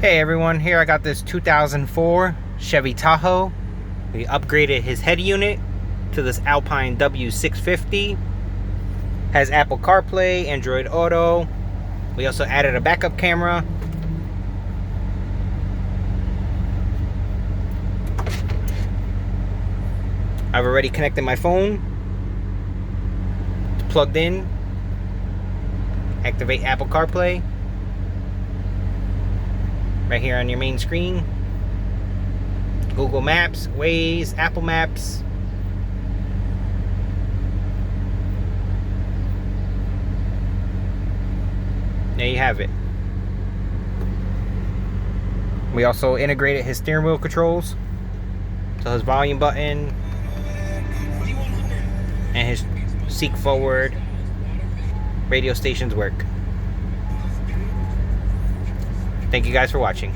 Hey everyone, here I got this 2004 Chevy Tahoe. We upgraded his head unit to this Alpine W650. Has Apple CarPlay, Android Auto. We also added a backup camera. I've already connected my phone. It's plugged in. Activate Apple CarPlay. Right here on your main screen. Google Maps, Waze, Apple Maps. There you have it. We also integrated his steering wheel controls. So his volume button and his seek forward radio stations work. Thank you guys for watching.